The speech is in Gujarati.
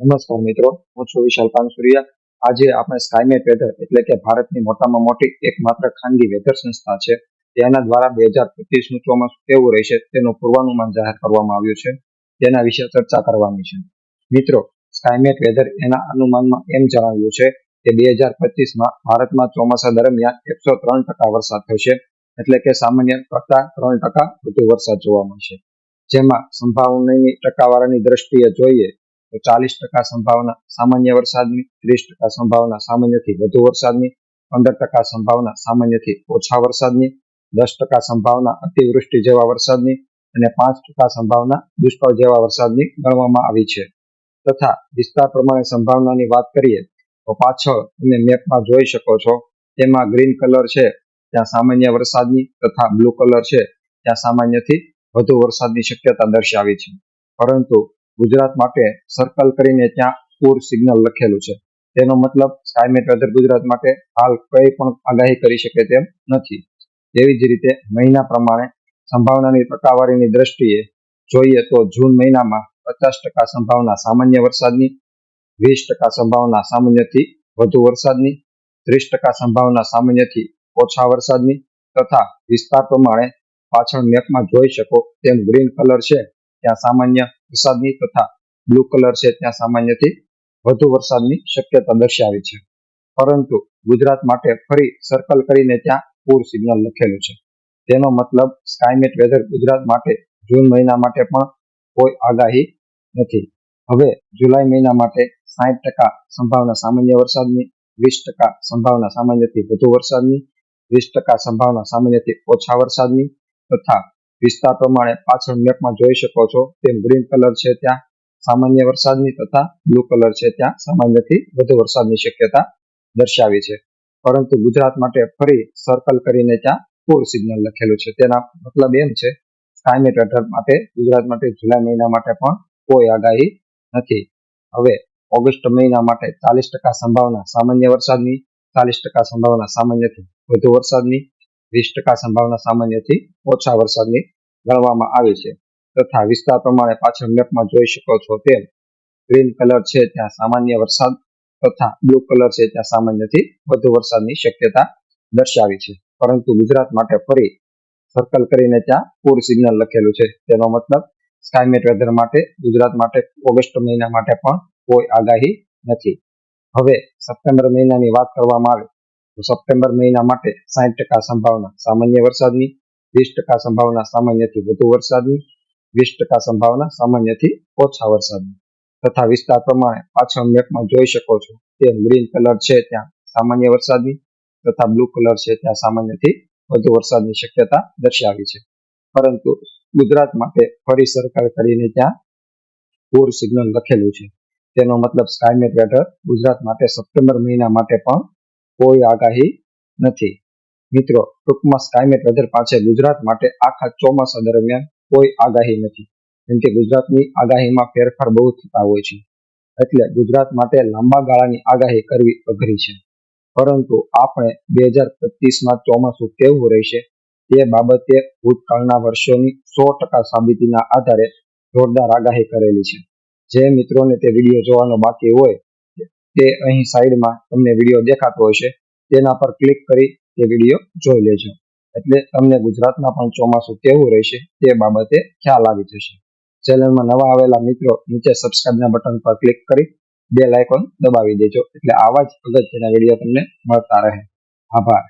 નમસ્કાર મિત્રો, હું છું વિશાલ પાનસુરિયા. આજે આપણે સ્કાયમેટ વેધર એટલે કે ભારતની મોટામાં મોટી એકમાત્ર ખાનગી વેધર સંસ્થા છે તેના દ્વારા 2025નું ચોમાસું કેવું રહેશે તેનું પૂર્વાનુમાન જાહેર કરવામાં આવ્યું છે. તેના વિશે ચર્ચા કરવાની છે. મિત્રો, સ્કાયમેટ વેધર એના અનુમાનમાં એમ જણાવ્યું છે કે 2025માં ભારતમાં ચોમાસા દરમિયાન 103% વરસાદ થશે, એટલે કે સામાન્ય કરતાં 3% વધુ વરસાદ જોવા મળશે. જેમાં સંભાવનાની ટકાવારીની દ્રષ્ટિએ જોઈએ તો 40% સંભાવના સામાન્ય વરસાદની, 30% સંભાવના સામાન્યથી વધુ વરસાદની, 15% સંભાવના સામાન્યથી ઓછા વરસાદની, 10% સંભાવના અતિવૃષ્ટિ જેવા વરસાદની અને 5% સંભાવના દુષ્કાળ જેવા વરસાદની ગણવામાં આવી છે. તથા વિસ્તાર પ્રમાણે સંભાવનાની વાત કરીએ તો પાછળ તમે મેપમાં જોઈ શકો છો, તેમાં ગ્રીન કલર છે ત્યાં સામાન્ય વરસાદની તથા બ્લુ કલર છે ત્યાં સામાન્યથી વધુ વરસાદની શક્યતા દર્શાવી છે. પરંતુ ગુજરાત માટે સર્કલ કરીને ત્યાં પૂર સિગ્નલ લખેલું છે. તેનો મતલબ સ્કાયમેટ વેધર ગુજરાત માટે હાલ કંઈ પણ આગાહી કરી શકે તેમ નથી. તેવી જ રીતે મહિના પ્રમાણે સંભાવનાની ટકાવારીની દ્રષ્ટિએ જોઈએ તો જૂન મહિનામાં 50% સંભાવના સામાન્ય વરસાદની, 20% સંભાવના સામાન્યથી વધુ વરસાદની, 30% સંભાવના સામાન્યથી ઓછા વરસાદની તથા વિસ્તાર પ્રમાણે પાછળ મેપમાં જોઈ શકો તેમ ગ્રીન કલર છે ત્યાં સામાન્ય વરસાદની તથા બ્લુ કલર છે ત્યાં સામાન્યથી વધુ વરસાદની શક્યતા દર્શાવી છે. પરંતુ ગુજરાત માટે ફરી સર્કલ કરીને ત્યાં પૂર સિગ્નલ લખેલું છે. તેનો મતલબ સ્કાયમેટ વેધર ગુજરાત માટે જૂન મહિના માટે પણ કોઈ આગાહી નથી. હવે જુલાઈ મહિના માટે 60% સંભાવના સામાન્ય વરસાદની, 20% સંભાવના સામાન્યથી વધુ વરસાદની, 20% સંભાવના સામાન્યથી ઓછા વરસાદની તથા વિસ્તાર પ્રમાણે પાછળ મેપમાં જોઈ શકો છો તેમ ગ્રીન કલર છે ત્યાં સામાન્ય વરસાદની તથા બ્લુ કલર છે ત્યાં સામાન્યથી વધુ વરસાદની શક્યતા દર્શાવી છે. પરંતુ ગુજરાત માટે ફરી સર્કલ કરીને ત્યાં પૂર સિગ્નલ લખેલું છે. તેના મતલબ એમ છે સ્કાયમેટ વેધર માટે ગુજરાત માટે જુલાઈ મહિના માટે પણ કોઈ આગાહી નથી. હવે ઓગસ્ટ મહિના માટે 40% સંભાવના સામાન્ય વરસાદની, 40% સંભાવના સામાન્યથી વધુ વરસાદની, 20% સંભાવના સામાન્યથી ઓછા વરસાદની ગણવામાં આવી છે. તથા વિસ્તાર પ્રમાણે પાછળ મેપમાં જોઈ શકો છો તેમ ગ્રીન કલર છે ત્યાં સામાન્ય વરસાદ તથા બ્લુ કલર છે ત્યાં સામાન્યથી વધુ વરસાદની શક્યતા દર્શાવી છે. પરંતુ ગુજરાત માટે ફરી સર્કલ કરીને ત્યાં પૂર સિગ્નલ લખેલું છે. તેનો મતલબ સ્કાયમેટ વેધર માટે ગુજરાત માટે ઓગસ્ટ મહિના માટે પણ કોઈ આગાહી નથી. હવે સપ્ટેમ્બર મહિનાની વાત કરવામાં આવે તો સપ્ટેમ્બર મહિના માટે 60% સંભાવના સામાન્ય વરસાદની, 20% સંભાવના સામાન્યથી વધુ વરસાદની, 20% સંભાવના સામાન્યથી ઓછા વરસાદની તથા વિસ્તાર પ્રમાણે પાછળ મેપમાં જોઈ શકો છો તેમ ગ્રીન કલર છે ત્યાં સામાન્ય વરસાદની તથા બ્લુ કલર છે ત્યાં સામાન્યથી વધુ વરસાદની શક્યતા દર્શાવી છે. પરંતુ ગુજરાત માટે ફરી સર્કલ કરીને ત્યાં પૂર સિગ્નલ લખેલું છે. તેનો મતલબ સ્કાયમેટ વેધર ગુજરાત માટે સપ્ટેમ્બર મહિના માટે પણ કોઈ આગાહી નથી. મિત્રો, ટૂંકમાં સ્કાયમેટ વેધર પાસે ગુજરાત માટે આખા ચોમાસા દરમિયાન કોઈ આગાહી નથી, કેમ કે ગુજરાતની આગાહીમાં ફેરફાર બહુ થતા હોય છે. એટલે ગુજરાત માટે લાંબા ગાળાની આગાહી કરવી અઘરી છે. પરંતુ આપણે 2025માં ચોમાસું કેવું રહેશે તે બાબતે ભૂતકાળના વર્ષોની 100% સાબિતીના આધારે જોરદાર આગાહી કરેલી છે. જે મિત્રોને તે વિડીયો જોવાનો બાકી હોય તે અહીં સાઈડમાં તમને વિડીયો દેખાતો હશે, તેના પર ક્લિક કરી તે વિડીયો જોઈ લેજો. એટલે તમને ગુજરાતમાં પણ ચોમાસું કેવું રહેશે તે બાબતે ખ્યાલ આવી જશે. ચેનલમાં નવા આવેલા મિત્રો નીચે સબસ્ક્રાઇબના બટન પર ક્લિક કરી બેલ આઇકોન દબાવી દેજો, એટલે આવા જ અગત્યના વિડીયો તમને મળતા રહે. આભાર.